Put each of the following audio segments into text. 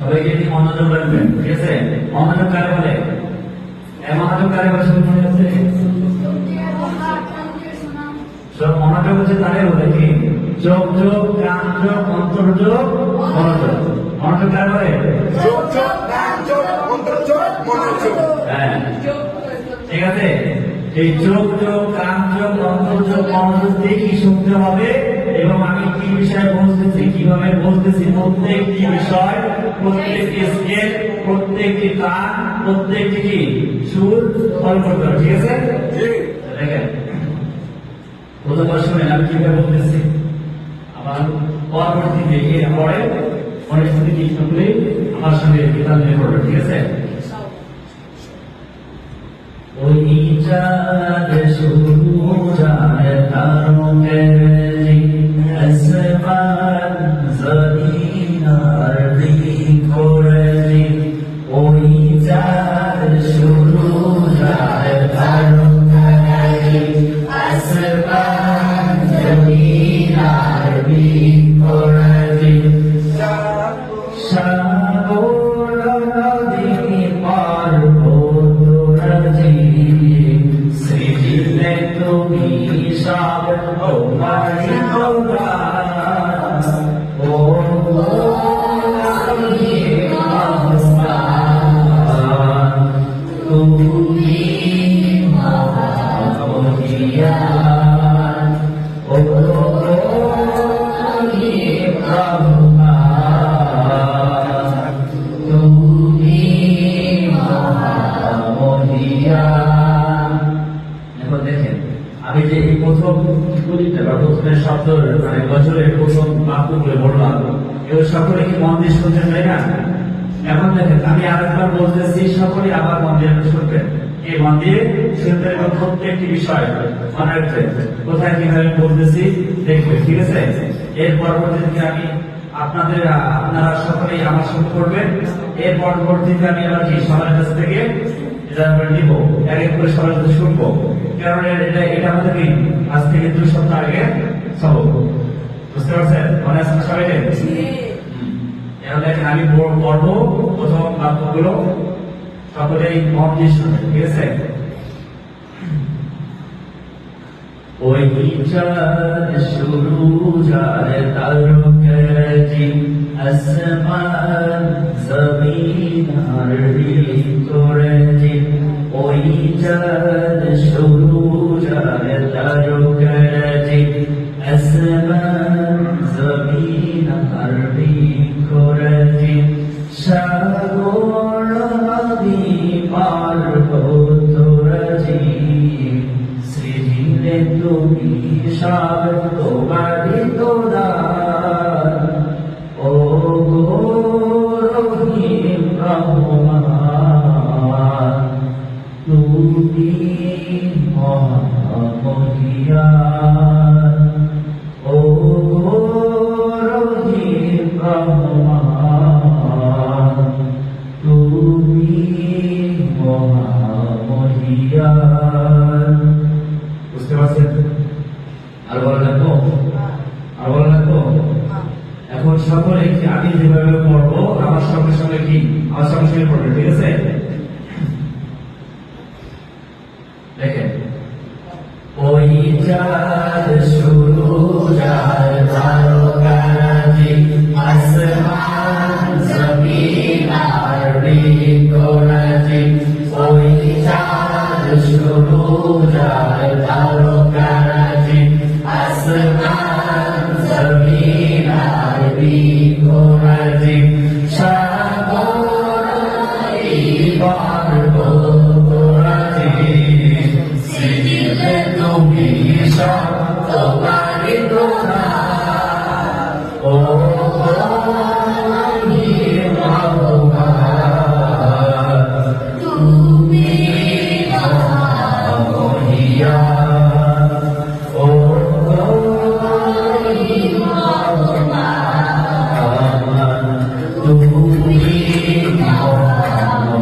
সবাইকে একটি মনোযোগ রাখবেন, ঠিক আছে? মনোযোগ কারে বলে? মনোযোগ কারে বলে সবাই মনে আছে? সব মনোযোগ হচ্ছে তারে বলে কি? চোখ যোগ, কান যোগ, অন্তর যোগ, মনোযোগ। মনোযোগ কারে বলে? চোখ যোগ, কান যোগ, অন্তর যোগ, মনোযোগ। হ্যাঁ, ঠিক আছে। এই চোখ যোগ, কান যোগ, অন্তর যোগ, মনোযোগ দিয়ে কি শুনতে হবে এবং আমি কি বিষয়ে বলতেছি, কিভাবে বলতেছি, প্রত্যেকটি বিষয়, প্রত্যেকটি স্কেল, প্রত্যেকটি গান, প্রত্যেকটি কি সুর ফলো করতে হবে, ঠিক আছে? দেখেন প্রথমবার শুনেন আমি কিভাবে বলতেছি, আমার পরবর্তীতে এর পরে পরিস্থিতি কি শুনলে আমার সঙ্গে কিতাব নিয়ে পড়বে, ঠিক আছে? ওই চাঁদ শুরু যায় তারকের আসমান জমিন আর করে, ওই চাঁদ শুরু যায় তারকের আসমান জমিন আর করে, সাগর নদী পার হতে সৃজিলে তুমি সব তোমারি তোরা, ও তুমি মহামহিয়ান, ও তুমি ব্রহ্মান, তুমি মহামহিয়ান। এখন দেখেন আমি যে এই প্রথম কবিতা বা প্রথমের শব্দ মানে গজলের প্রথম বাক্যগুলো বললাম, এগুলো সকলে কি মন দিয়ে শুনছেন, তাই না? এখন দেখেন আমি আরেকবার বলতেছি, সকলে আবার মন দিয়ে শুনবেন, এই মন দিয়ে শুনতে এবং প্রত্যেকটি বিষয় মনে রাখবেন, কোথায় কিভাবে বলতেছি দেখবেন, ঠিক আছে? এর পরবর্তীতে আমি আপনারা সকলেই আমার সঙ্গে করবেন। এর পরবর্তীতে আমি আবার কি সবার কাছ থেকে এটা আমরা নিব, এক এক করে সবার কাছে শুনবো, কারণ এটা আমাদের কি আজ থেকে 2 সপ্তাহ আগে সবক, বুঝতে পারছেন? মনে আছে সবাই? এখন দেখেন আমি পড়বো প্রথম বাক্যগুলো, সকলেই মন দিয়ে শুনবেন, ঠিক আছে? ওই চাঁদ শুরু যায় তারকাজি আসমান জমিন আর করে, ওই চাঁদ শুরু যায় তারকাজি আসমান জমিন আর করে, সাগর নদী পার হতে সৃজিলে তুমি সব তোমারি তোরা, ও রহিম রহমান, তুমি মহামহিয়ান, ও রহিম রহমান, তুমি মহামহিয়ান। বুঝতে পারছেন? আর বলা লাগবো? আর বলা লাগবো? এখন সকলে কি আমি যেভাবে পড়বো আমার সঙ্গে সঙ্গে কি আমার সঙ্গে সঙ্গে পড়বে, ঠিক আছে? দেখেন ওই চাঁদ শুরু যায় তারকাজি আসমান জমিন আর করে, ওই চাঁদ শুরু যায় তারকাজি আসমান জমিন আর করে, সাগর পার হতে সৃজিলে তুমি সব তোমারি তোরা, ও তুমি মহামহিয়ান, ও তুমি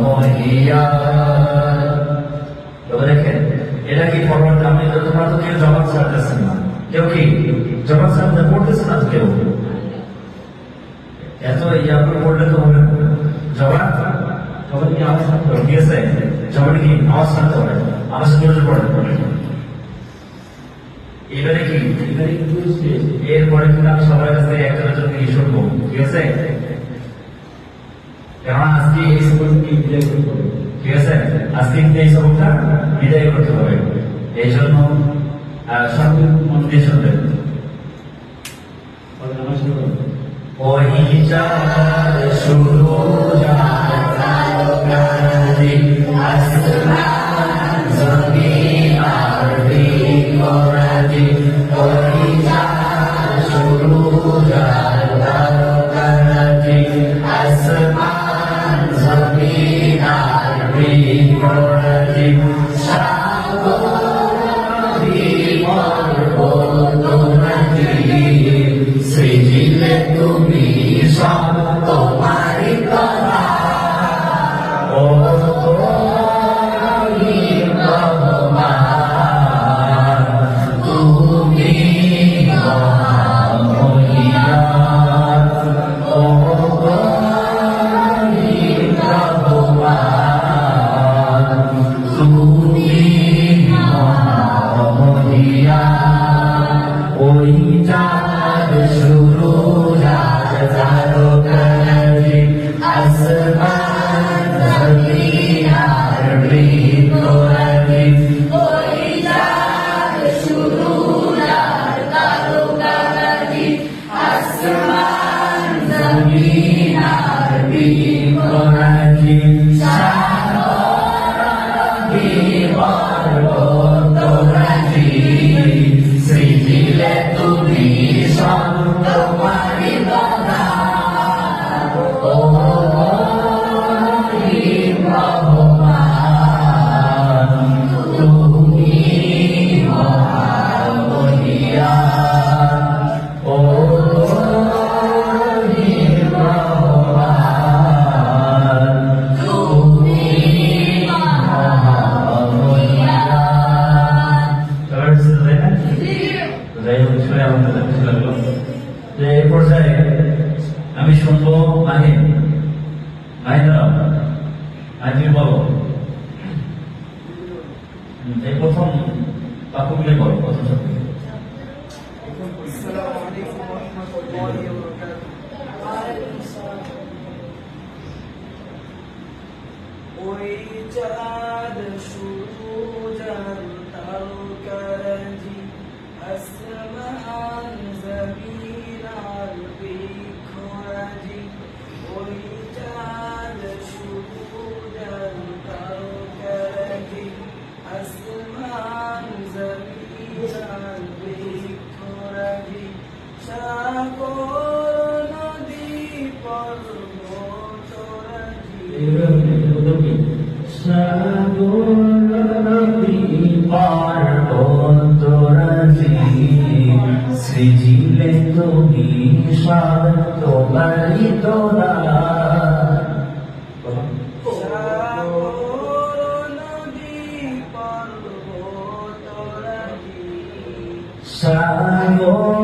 মহামহিয়ান। দেখেন এটা কি ফরওয়ার্ড, আমি তোমরা তো কেউ জবাব ছাড়তেছেন না, কেউ কি জবাব ছাড়তে পড়তেছে না, কেউ এত ইয়া করে পড়লে তো হবে না। সবার সবার কি আওয়াজ থাকতে হবে, ঠিক আছে? সবার কি আওয়াজ থাকতে হবে, আওয়াজ জোরে পড়ে। এবারে কি, এবারে কিন্তু এরপরে কিন্তু আমি সবার কাছে একজনের জন্য কি শুনবো, ঠিক আছে? কারণ আজকে এই সবকটি বিদায় করতে হবে, ঠিক আছে? আজকে কিন্তু এই সবকটা বিদায় করতে হবে। এই জন্য সব মন দিয়ে শুনবেন। ওই চাঁদ শুরু জানি আসমান জমিন আর বিকরাজি, ওই চাঁদ শুরু জানি আসমান জমিন আর বিকরাজি, সৃজিলে তুমি সব তোমারি কথা, ও রহমান তুমি মহামহিয়ান, ও রহমান তুমি মহামহিয়ান। ওই চাঁদ শুরু তারকাজি আসমান জমিন আর বিকরাজি, ওই চাঁদ শুরু তারকাজি আসমান জমিন আর বিকরাজি, বিবরতরাজি, সৃজিলে তুমি সব তোমারি কথা, ও রহমান তুমি মহামহিয়ান, ও রহমান তুমি মহামহিয়ান। সবার বুঝতে তাই না? যাই হোক, শুনে আমাদের খুশি লাগলো যে এই পর্যায়ে আমি শুনবো মাহিন। মাহিন তুমি বলো, এই প্রথম বাক্যগুলি বলো, প্রথম শব্দ। আসসালামু আলাইকুম ওয়া রাহমাতুল্লাহি ওয়া বারাকাতুহু। ওই চাঁদ শুরু তারকাজি আসমান জমিন আর বিকরাজি, ওই চাঁদ শুরু তারকাজি আসমান জমিন আর বিকরাজি, সাগর নদী পর্বতরাজি, সাগর নদী পর্বতরাজি, সৃজিলে তুমি সব তোমারি তোরা। সাগর নদী পর্বতরাজি, সাগর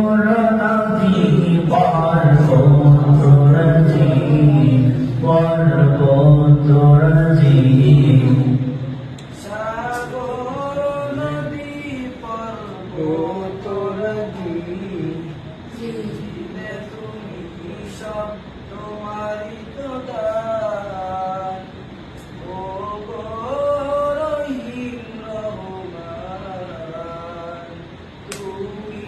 নদী পর্বতরাজি, পর্বতরাজি, সাগর নদী পর্বতরাজি, সৃজিলে তুমি সব তোমারি দান, ও গো রহিম রহমান তুমি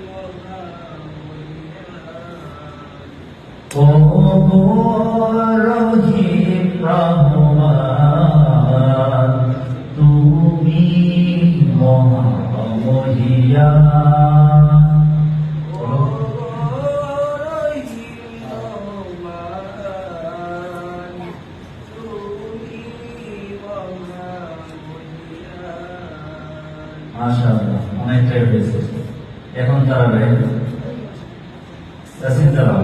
মহামহিয়ান। ও রহিম রহমান তুমি মহামহিয়ান। মাশাআল্লাহ, অনেকটাই হয়েছে। এখন তারা রাসিন তারা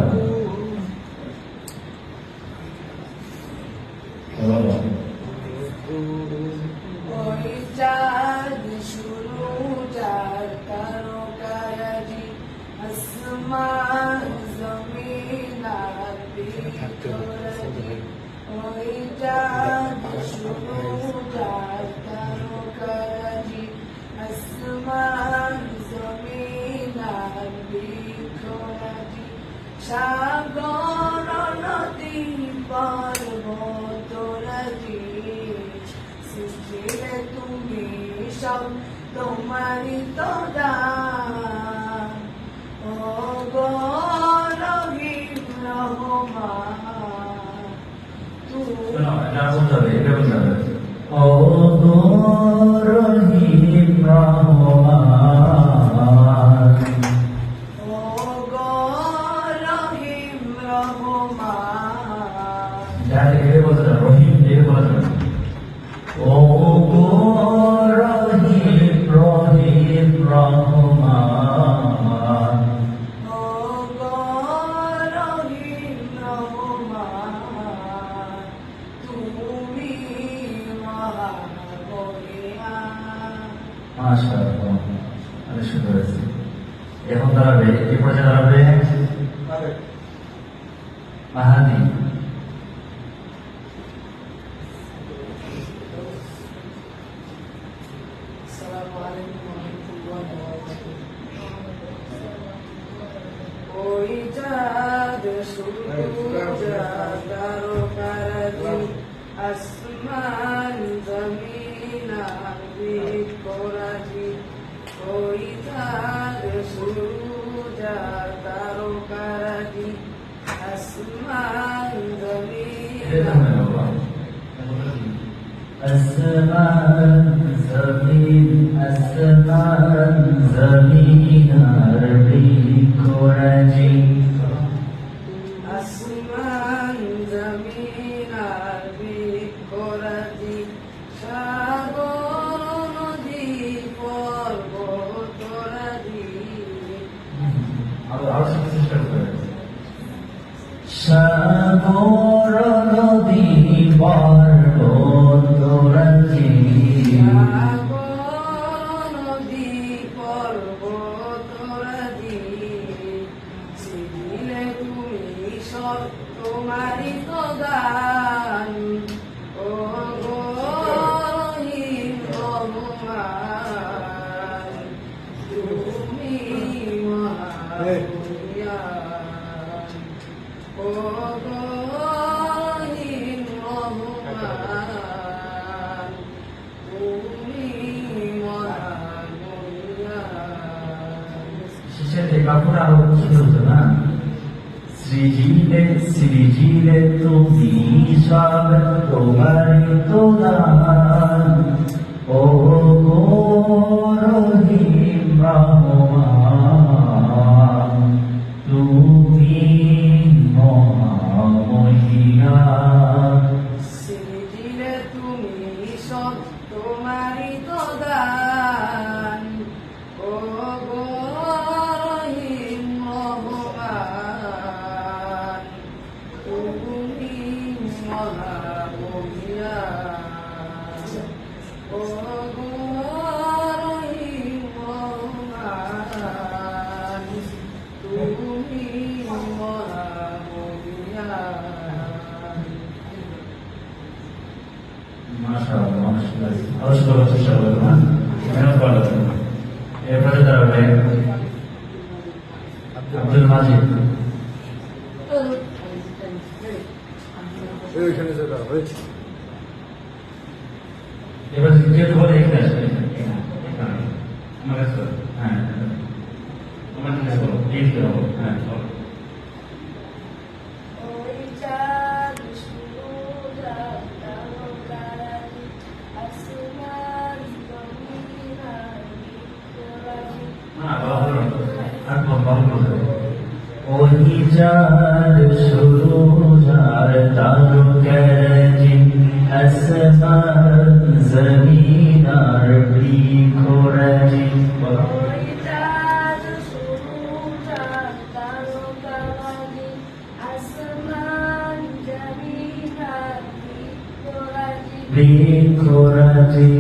ওই চাঁদ শুরু তারকাজি আসমান জমিন আর বিকরাজি, সাগর নদী পর্বত রাজি সৃষ্টিরে তুমি সব তোমারই তো দান ও গো রহিম রহমান তুমি এটা বলতে হবে, এটা বলতে হবে। ও গো রহিম রহমান, ও গো রহিম রহমান যাতে এটা বলতে হবে, রহিম এটা বলতে হবে। ও গো রহিম রহিম রহমান, ও গো রহিম রহমান তুমি মহাবলিয়ান মাশাআল্লাহ, অনেক সুন্দর হয়েছে। এখন দাঁড়াবে, এই পর্যায়ে দাঁড়াবে মাহাদি। আসসালামু আলাইকুম ওয়া রাহমাতুল্লাহি ওয়া বারাকাতুহু ওই চাঁদ সূরজ তারকারাজি আসমান জমিন আবিদ কোরাজি ওই চাঁদ সূরজ তারকারাজি আসমান জমিন আসমান জমিন, আসমান জমিন আর বৃক্ষরাজি, আসমান জমিন আর বৃক্ষরাজি সাগর নদী পর্বতরাজি আরো চেষ্টা করতে হবে। সাগর নদী পর্বতরাজি, সাগর নদী পর্বতরাজি ছিলে তুমি সব তোমারই তো দান ও গো রহিম রহমান তুমি মহাবলিয়ান ও গো রহিম রহমান তুমি মহাবলিয়ান শেষের এই বাক্যটা আরো সুন্দর হতো না? সৃজিলে সৃজিলে তুমি সব তোমারই তো দান, ও গো রহিম রহমান তুমি মহামহিয়ান। সৃজিলে তুমি সব তোমারই তো দান ও গো রহিম রহমান তুমি মহাবলিয়ান ও গো রহিম রহমান তুমি মহাবলিয়ান মাশাআল্লাহ, অনেক সুন্দর। আরো সুন্দর করার চেষ্টা করবো, হ্যাঁ? মেহনত করা লাগবে। এরপরে দাঁড়াবে আব্দুল মাজিদ। ওইখানে যেটা হবে এবার যেহেতু বলে এখানে আসবে, এখানে আমার কাছে বলো। হ্যাঁ, আমার কাছে বলো, এই দিকে বলো। হ্যাঁ, বলো। ওই চাঁদ সূরজ তারকারাজি আসমান জমিন আর বৃক্ষরাজি না, বাবা বলো না। আর বাবা বলো। ওই চাঁদ সূরজ আর তারকারাজি আসমান জমিন আর বৃক্ষরাজি, বলো। ওই চাঁদ সূরজ তারকারাজি আসমান জমিন আর বৃক্ষরাজি বৃক্ষরাজি